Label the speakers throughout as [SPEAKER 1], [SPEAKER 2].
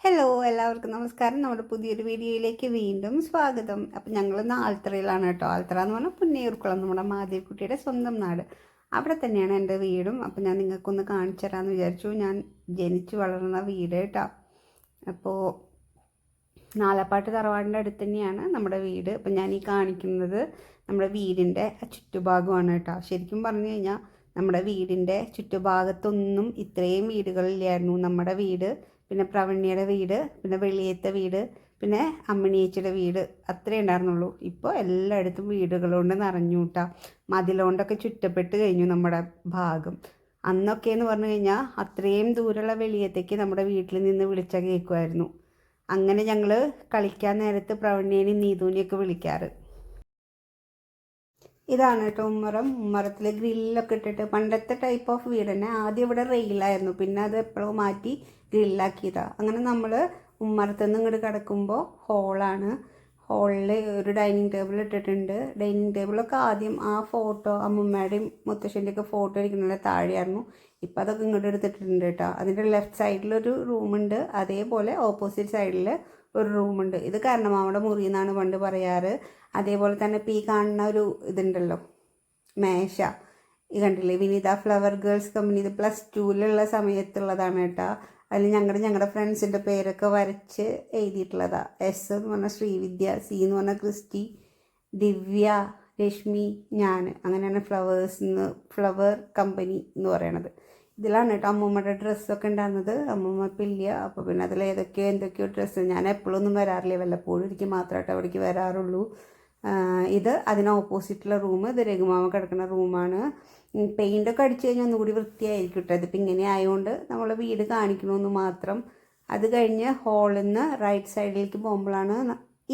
[SPEAKER 1] Hello എല്ലാവർക്കും നമസ്കാരം. നമ്മുടെ പുതിയൊരു വീഡിയോയിലേക്ക് വീണ്ടും സ്വാഗതം. അപ്പം ഞങ്ങൾ ആൽത്തറയിലാണ് കേട്ടോ. ആൽത്തറ എന്ന് പറഞ്ഞാൽ പുന്നയൂർക്കുളം, നമ്മുടെ മാധവിക്കുട്ടിയുടെ സ്വന്തം നാട്. അവിടെ തന്നെയാണ് എൻ്റെ വീടും. അപ്പം ഞാൻ നിങ്ങൾക്കൊന്ന് കാണിച്ചു തരാമെന്ന് വിചാരിച്ചു. ഞാൻ ജനിച്ചു വളർന്ന വീട് കേട്ടോ. അപ്പോൾ നാലപ്പാട്ട് തറവാടിൻ്റെ അടുത്ത് തന്നെയാണ് നമ്മുടെ വീട്. അപ്പം ഞാൻ ഈ കാണിക്കുന്നത് നമ്മുടെ വീടിൻ്റെ ചുറ്റുഭാഗമാണ് കേട്ടോ. ശരിക്കും പറഞ്ഞു കഴിഞ്ഞാൽ നമ്മുടെ വീടിൻ്റെ ചുറ്റുഭാഗത്തൊന്നും ഇത്രയും വീടുകളില്ലായിരുന്നു. നമ്മുടെ വീട്, പിന്നെ പ്രവണ്യയുടെ വീട്, പിന്നെ വെളിയത്തെ വീട്, പിന്നെ അമ്മിണിയേച്ചിയുടെ വീട്, അത്രേ ഉണ്ടായിരുന്നുള്ളൂ. ഇപ്പോൾ എല്ലായിടത്തും വീടുകളുകൊണ്ട് നിറഞ്ഞു കൂട്ടാ. മതിലുകൊണ്ടൊക്കെ ചുറ്റപ്പെട്ട് കഴിഞ്ഞു നമ്മുടെ ഭാഗം. അന്നൊക്കെ എന്ന് പറഞ്ഞു കഴിഞ്ഞാൽ അത്രയും ദൂരമുള്ള വെളിയത്തേക്ക് നമ്മുടെ വീട്ടിൽ നിന്ന് വിളിച്ചാൽ കേൾക്കുമായിരുന്നു. അങ്ങനെ ഞങ്ങൾ കളിക്കാൻ നേരത്ത് പ്രവണ്യേനെയും നീതുവിനെയൊക്കെ വിളിക്കാറ്. ഇതാണ് കേട്ടോ ഉമ്മറത്തിൽ ഗ്രില്ലൊക്കെ ഇട്ടിട്ട്, പണ്ടത്തെ ടൈപ്പ് ഓഫ് വീട് തന്നെ. ആദ്യം ഇവിടെ റെയിലായിരുന്നു, പിന്നെ അത് എപ്പോഴും മാറ്റി ഗ്രില്ലാക്കിയതാണ്. അങ്ങനെ നമ്മൾ ഉമ്മറത്തുനിന്ന് ഇങ്ങോട്ട് കിടക്കുമ്പോൾ ഹോളാണ്. ഹോളിൽ ഒരു ഡൈനിങ് ടേബിൾ ഇട്ടിട്ടുണ്ട്. ഡൈനിങ് ടേബിളൊക്കെ ആദ്യം ആ ഫോട്ടോ അമ്മൂമ്മയുടെയും മുത്തശ്ശൻ്റെയൊക്കെ ഫോട്ടോ ഇരിക്കുന്നതിൻ്റെ താഴെയായിരുന്നു. ഇപ്പം അതൊക്കെ ഇങ്ങോട്ട് എടുത്തിട്ടുണ്ട് കേട്ടോ. അതിൻ്റെ ലെഫ്റ്റ് സൈഡിലൊരു റൂമുണ്ട്, അതേപോലെ ഓപ്പോസിറ്റ് സൈഡിൽ ഒരു റൂമുണ്ട്. ഇത് കാരണമാവയുടെ മുറി എന്നാണ് പണ്ട് പറയാറ്. അതേപോലെ തന്നെ ഇപ്പോൾ ഈ കാണുന്ന ഒരു ഇതുണ്ടല്ലോ, മേശ, ഈ കണ്ടില്ലേ, വിനീത ഫ്ലവർ ഗേൾസ് കമ്പനി, ഇത് +2 സമയത്തുള്ളതാണ് കേട്ടോ. അതിൽ ഞങ്ങളുടെ ഫ്രണ്ട്സിൻ്റെ പേരൊക്കെ വരച്ച് എഴുതിയിട്ടുള്ളതാണ്. എസ് എന്ന് പറഞ്ഞാൽ ശ്രീവിദ്യ, സി എന്ന് പറഞ്ഞാൽ ക്രിസ്റ്റി, ദിവ്യ, രശ്മി, ഞാൻ, അങ്ങനെയാണ് ഫ്ലവർ കമ്പനി എന്ന് പറയണത്. ഇതിലാണ് കേട്ടോ അമ്മൂമ്മയുടെ ഡ്രസ്സൊക്കെ ഉണ്ടായിരുന്നത്. അമ്മൂമ്മ ഇപ്പം ഇല്ല. അപ്പോൾ പിന്നെ അതിൽ എന്തൊക്കെയോ ഡ്രസ്സ്, ഞാൻ എപ്പോഴൊന്നും വരാറില്ല, വല്ലപ്പോഴും എനിക്ക് മാത്രമായിട്ട് അവിടേക്ക് വരാറുള്ളൂ. ഇത് അതിന് ഓപ്പോസിറ്റുള്ള റൂം. ഇത് രഘുമാമ കിടക്കുന്ന റൂമാണ്. പെയിൻ്റൊക്കെ അടിച്ചു കഴിഞ്ഞാൽ ഒന്നുകൂടി വൃത്തിയായിരിക്കും കേട്ടോ. ഇതിപ്പോൾ ഇങ്ങനെ ആയതുകൊണ്ട് നമ്മൾ വീട് കാണിക്കണമെന്ന് മാത്രം. അത് കഴിഞ്ഞ് ഹാളിൽ നിന്ന് റൈറ്റ് സൈഡിലേക്ക് പോകുമ്പോഴാണ്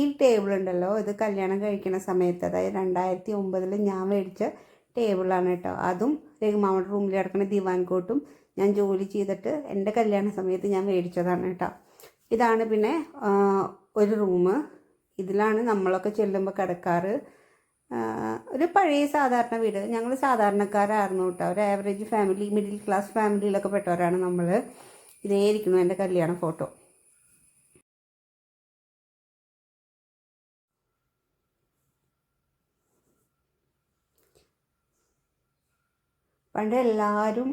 [SPEAKER 1] ഈ ടേബിൾ ഉണ്ടല്ലോ, ഇത് കല്യാണം കഴിക്കുന്ന സമയത്ത്, അതായത് 2009 ഞാൻ മേടിച്ച ടേബിളാണ് കേട്ടോ. അതും രഘുമാമയുടെ റൂമിൽ കിടക്കുന്ന ദിവാൻ കോട്ടും ഞാൻ ജോലി ചെയ്തിട്ട് എൻ്റെ കല്യാണ സമയത്ത് ഞാൻ മേടിച്ചതാണ് കേട്ടോ. ഇതാണ് പിന്നെ ഒരു റൂം. ഇതിലാണ് നമ്മളൊക്കെ ചെല്ലുമ്പോൾ കിടക്കാറ്. ഒരു പഴയ സാധാരണ വീട്. ഞങ്ങൾ സാധാരണക്കാരായിരുന്നു കേട്ടോ. ഒരു ആവറേജ് ഫാമിലി, മിഡിൽ ക്ലാസ് ഫാമിലിയിലൊക്കെ പെട്ടവരാണ് നമ്മൾ. ഇതേയിരിക്കുന്നു എൻ്റെ കല്യാണ ഫോട്ടോ. പണ്ട് എല്ലാവരും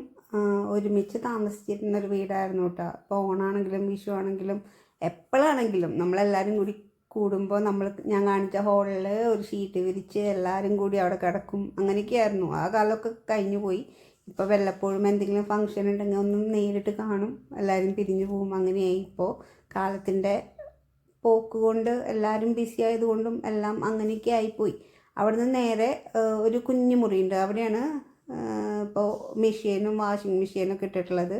[SPEAKER 1] ഒരുമിച്ച് താമസിച്ചിരുന്നൊരു വീടായിരുന്നു കേട്ടോ. ഇപ്പോൾ ഓണാണെങ്കിലും വിഷു ആണെങ്കിലും എപ്പോഴാണെങ്കിലും നമ്മളെല്ലാവരും കൂടി കൂടുമ്പോൾ ഞാൻ കാണിച്ച ഹോളിൽ ഒരു ഷീറ്റ് വിരിച്ച് എല്ലാവരും കൂടി അവിടെ കിടക്കും. അങ്ങനെയൊക്കെയായിരുന്നു. ആ കാലമൊക്കെ കഴിഞ്ഞു പോയി. ഇപ്പോൾ വല്ലപ്പോഴും എന്തെങ്കിലും ഫംഗ്ഷൻ ഉണ്ടെങ്കിൽ ഒന്നും നേരിട്ട് കാണും, എല്ലാവരും പിരിഞ്ഞു പോകും. അങ്ങനെയായി. ഇപ്പോൾ കാലത്തിൻ്റെ പോക്ക് കൊണ്ട് എല്ലാവരും ബിസി ആയതുകൊണ്ടും എല്ലാം അങ്ങനെയൊക്കെ ആയിപ്പോയി. അവിടുന്ന് നേരെ ഒരു കുഞ്ഞു മുറിയുണ്ട്. അവിടെയാണ് ഇപ്പോൾ മെഷീനും വാഷിംഗ് മെഷീനൊക്കെ ഇട്ടിട്ടുള്ളത്.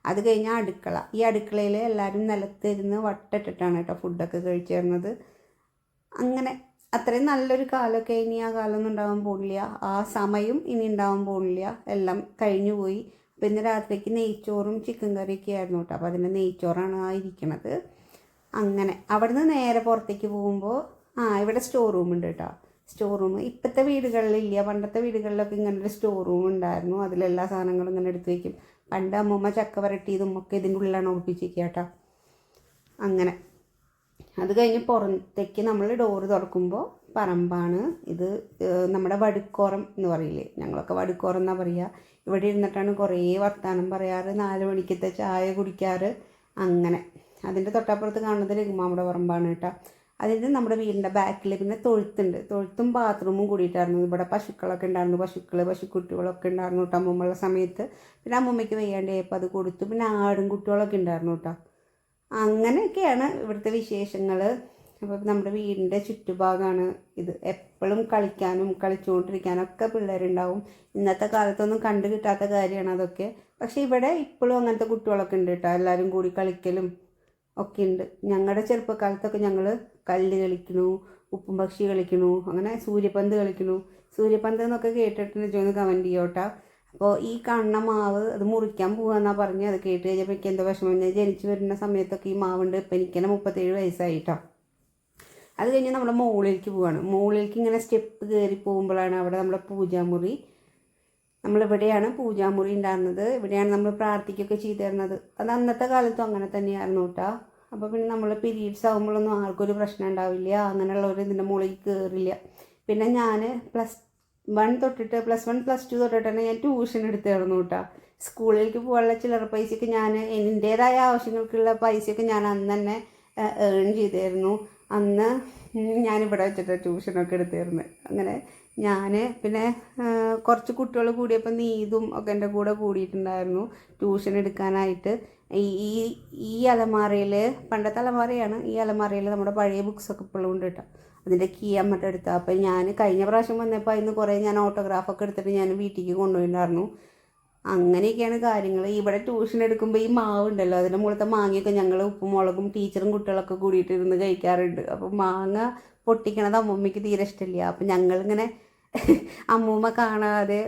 [SPEAKER 1] അത് കഴിഞ്ഞാൽ അടുക്കള. ഈ അടുക്കളയിൽ എല്ലാവരും നിലത്തിരുന്ന് വട്ടിട്ടിട്ടാണ് കേട്ടോ ഫുഡൊക്കെ കഴിച്ചിരുന്നത്. അങ്ങനെ അത്രയും നല്ലൊരു കാലമൊക്കെ ഇനി ആ കാലമൊന്നും ഉണ്ടാകാൻ പോകുന്നില്ല. ആ സമയം ഇനി ഉണ്ടാകാൻ പോകുന്നില്ല. എല്ലാം കഴിഞ്ഞു പോയി. പിന്നെ രാത്രിക്ക് നെയ്ച്ചോറും ചിക്കൻ കറിയൊക്കെ ആയിരുന്നു കേട്ടോ. അപ്പോൾ അതിൻ്റെ നെയ്ച്ചോറാണ് ആ ഇരിക്കണത്. അങ്ങനെ അവിടുന്ന് നേരെ പുറത്തേക്ക് പോകുമ്പോൾ ഇവിടെ സ്റ്റോർ റൂം ഉണ്ട് കേട്ടോ. സ്റ്റോർ റൂം ഇപ്പോഴത്തെ വീടുകളിലില്ല. പണ്ടത്തെ വീടുകളിലൊക്കെ ഇങ്ങനെ ഒരു സ്റ്റോർ റൂം ഉണ്ടായിരുന്നു. അതിലെല്ലാ സാധനങ്ങളും ഇങ്ങനെ എടുത്ത് വയ്ക്കും. പണ്ട് അമ്മൂമ്മ ചക്ക വരട്ടിയതും ഒക്കെ ഇതിൻ്റെ ഉള്ളിലാണ് ഒളിപ്പിച്ചിരിക്കുക കേട്ടോ. അങ്ങനെ അത് കഴിഞ്ഞ് പുറത്തേക്ക് നമ്മൾ ഡോറ് തുറക്കുമ്പോൾ പറമ്പാണ്. ഇത് നമ്മുടെ വടുക്കോറം എന്ന് പറയില്ലേ, ഞങ്ങളൊക്കെ വടുക്കോറം എന്നാണ് പറയുക. ഇവിടെ ഇരുന്നിട്ടാണ് കുറേ വർത്തമാനം പറയാറ്, 4 മണിക്കത്തെ ചായ കുടിക്കാറ്. അങ്ങനെ അതിൻ്റെ തൊട്ടപ്പുറത്ത് കാണുന്നത് രഘുമാമയുടെ പറമ്പാണ് കേട്ടോ. അതിന് നമ്മുടെ വീടിൻ്റെ ബാക്കിൽ പിന്നെ തൊഴുത്തുണ്ട്. തൊഴുത്തും ബാത്റൂമും കൂടിയിട്ടായിരുന്നു. ഇവിടെ പശുക്കളൊക്കെ ഉണ്ടായിരുന്നു, പശുക്കുട്ടികളൊക്കെ ഉണ്ടായിരുന്നു കേട്ടോ അമ്മൂമ്മയുള്ള സമയത്ത്. പിന്നെ അമ്മൂമ്മയ്ക്ക് വയ്യാണ്ടായപ്പോൾ അത് കൊടുത്തു. പിന്നെ ആടും കുട്ടികളൊക്കെ ഉണ്ടായിരുന്നു കേട്ടോ. അങ്ങനെയൊക്കെയാണ് ഇവിടുത്തെ വിശേഷങ്ങൾ. അപ്പോൾ നമ്മുടെ വീടിൻ്റെ ചുറ്റുഭാഗമാണ് ഇത്. എപ്പോഴും കളിക്കാനും കളിച്ചുകൊണ്ടിരിക്കാനൊക്കെ പിള്ളേരുണ്ടാവും. ഇന്നത്തെ കാലത്തൊന്നും കണ്ടു കിട്ടാത്ത കാര്യമാണ് അതൊക്കെ. പക്ഷേ ഇവിടെ ഇപ്പോഴും അങ്ങനത്തെ കുട്ടികളൊക്കെ ഉണ്ട് കേട്ടോ. എല്ലാവരും കൂടി കളിക്കലും ഒക്കെ ഉണ്ട്. ഞങ്ങളുടെ ചെറുപ്പക്കാലത്തൊക്കെ ഞങ്ങൾ കല്ല് കളിക്കണു, ഉപ്പും പക്ഷി കളിക്കണു, അങ്ങനെ സൂര്യപന്ത് കളിക്കണു. സൂര്യപന്ത് എന്നൊക്കെ കേട്ടിട്ടുണ്ടെങ്കിൽ ഒന്ന് കമൻറ്റ് ചെയ്യോട്ടോ. അപ്പോൾ ഈ കാണുന്ന മാവ് അത് മുറിക്കാൻ പോകാമെന്നാണ് പറഞ്ഞ്. അത് കേട്ട് കഴിഞ്ഞപ്പോൾ എനിക്ക് എന്തോ വിഷമം. ഞാൻ ജനിച്ച് വരുന്ന സമയത്തൊക്കെ ഈ മാവുണ്ട്. ഇപ്പം എനിക്കെന്നെ 37 വയസ്സായിട്ടോ. അത് കഴിഞ്ഞ് നമ്മുടെ മുകളിലേക്ക് പോവാണ്. മുകളിലേക്ക് ഇങ്ങനെ സ്റ്റെപ്പ് കയറി പോകുമ്പോഴാണ് അവിടെ നമ്മുടെ പൂജാമുറി. നമ്മളിവിടെയാണ് പൂജാമുറി ഉണ്ടായിരുന്നത്. ഇവിടെയാണ് നമ്മൾ പ്രാർത്ഥിക്കുകയൊക്കെ ചെയ്തിരുന്നത്. അത് അന്നത്തെ കാലത്തും അങ്ങനെ തന്നെയായിരുന്നു കേട്ടോ. അപ്പോൾ പിന്നെ നമ്മൾ പീരീഡ്സ് ആകുമ്പോഴൊന്നും ആൾക്കൊരു പ്രശ്നം ഉണ്ടാവില്ല, അങ്ങനെയുള്ളവർ ഇതിൻ്റെ മുകളിൽ കയറില്ല. പിന്നെ ഞാൻ +1 തൊട്ടിട്ട് +1 +2 തൊട്ടിട്ട് തന്നെ ഞാൻ ട്യൂഷൻ എടുത്തായിരുന്നു കേട്ടോ. സ്കൂളിലേക്ക് പോകാനുള്ള ചില്ലറ പൈസയൊക്കെ ഞാൻ എൻ്റേതായ ആവശ്യങ്ങൾക്കുള്ള പൈസയൊക്കെ ഞാൻ അന്ന് തന്നെ ഏൺ ചെയ്തായിരുന്നു. അന്ന് ഞാനിവിടെ വെച്ചിട്ട് ട്യൂഷനൊക്കെ എടുത്തായിരുന്നു. അങ്ങനെ ഞാൻ പിന്നെ കുറച്ച് കുട്ടികൾ കൂടിയപ്പോൾ നീതും ഒക്കെ എൻ്റെ കൂടെ കൂടിയിട്ടുണ്ടായിരുന്നു ട്യൂഷൻ എടുക്കാനായിട്ട്. ഈ ഈ അലമാരയിൽ, പണ്ടത്തെ അലമാരയാണ്, ഈ അലമാരയിൽ നമ്മുടെ പഴയ ബുക്സൊക്കെ ഇപ്പോഴും ഉണ്ട് കേട്ടോ. അതിൻ്റെ കീ അമ്മട്ട് എടുത്താൽ. അപ്പോൾ ഞാൻ കഴിഞ്ഞ പ്രാവശ്യം വന്നപ്പോൾ അതിന് കുറേ ഞാൻ ഓട്ടോഗ്രാഫൊക്കെ എടുത്തിട്ട് ഞാൻ വീട്ടിലേക്ക് കൊണ്ടുപോയിട്ടുണ്ടായിരുന്നു. അങ്ങനെയൊക്കെയാണ് കാര്യങ്ങൾ. ഇവിടെ ട്യൂഷൻ എടുക്കുമ്പോൾ ഈ മാവ് ഉണ്ടല്ലോ, അതിൻ്റെ മുകളിലത്തെ മാങ്ങയൊക്കെ ഞങ്ങൾ ഉപ്പും മുളകും ടീച്ചറും കുട്ടികളൊക്കെ കൂടിയിട്ട് ഇരുന്ന് കഴിക്കാറുണ്ട്. അപ്പോൾ മാങ്ങ പൊട്ടിക്കണത് അമ്മൂമ്മയ്ക്ക് തീരെ ഇഷ്ടമില്ല. അപ്പം ഞങ്ങളിങ്ങനെ അമ്മൂമ്മ കാണാതെ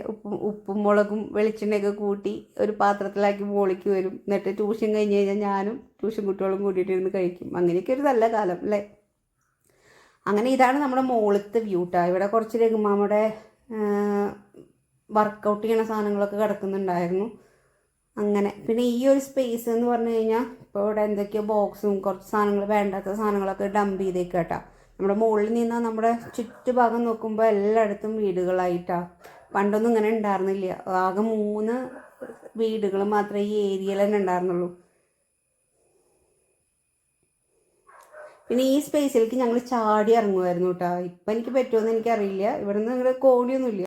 [SPEAKER 1] ഉപ്പും മുളകും വെളിച്ചെണ്ണയൊക്കെ കൂട്ടി ഒരു പാത്രത്തിലാക്കി മോളിക്ക് വരും. എന്നിട്ട് ട്യൂഷൻ കഴിഞ്ഞ് കഴിഞ്ഞാൽ ഞാനും ട്യൂഷൻ കുട്ടികളും കൂട്ടിയിട്ട് ഇരുന്ന് കഴിക്കും. അങ്ങനെയൊക്കെ ഒരു നല്ല കാലം അല്ലേ. അങ്ങനെ ഇതാണ് നമ്മുടെ മുകളിലത്തെ വ്യൂ ട്ടാ. ഇവിടെ കുറച്ച് രഘുമാമയുടെ വർക്കൗട്ട് ചെയ്യണ സാധനങ്ങളൊക്കെ കിടക്കുന്നുണ്ടായിരുന്നു. അങ്ങനെ പിന്നെ ഈ ഒരു സ്പേസ് എന്ന് പറഞ്ഞു കഴിഞ്ഞാൽ ഇപ്പോൾ ഇവിടെ എന്തൊക്കെയോ ബോക്സും കുറച്ച് സാധനങ്ങൾ, വേണ്ടാത്ത സാധനങ്ങളൊക്കെ ഡംപ് ചെയ്തേക്ക് കേട്ടോ. നമ്മുടെ മുകളിൽ നിന്ന് നമ്മുടെ ചുറ്റുഭാഗം നോക്കുമ്പോൾ എല്ലായിടത്തും വീടുകളായിട്ടാണ്. പണ്ടൊന്നും ഇങ്ങനെ ഉണ്ടായിരുന്നില്ല. ആകെ 3 വീടുകൾ മാത്രമേ ഈ ഏരിയയിൽ തന്നെ ഉണ്ടായിരുന്നുള്ളൂ. പിന്നെ ഈ സ്പേസിലേക്ക് ഞങ്ങൾ ചാടി ഇറങ്ങുമായിരുന്നു കേട്ടോ. ഇപ്പം എനിക്ക് പറ്റുമോയെന്ന് എനിക്കറിയില്ല. ഇവിടെ നിന്ന് കോണിയൊന്നുമില്ല.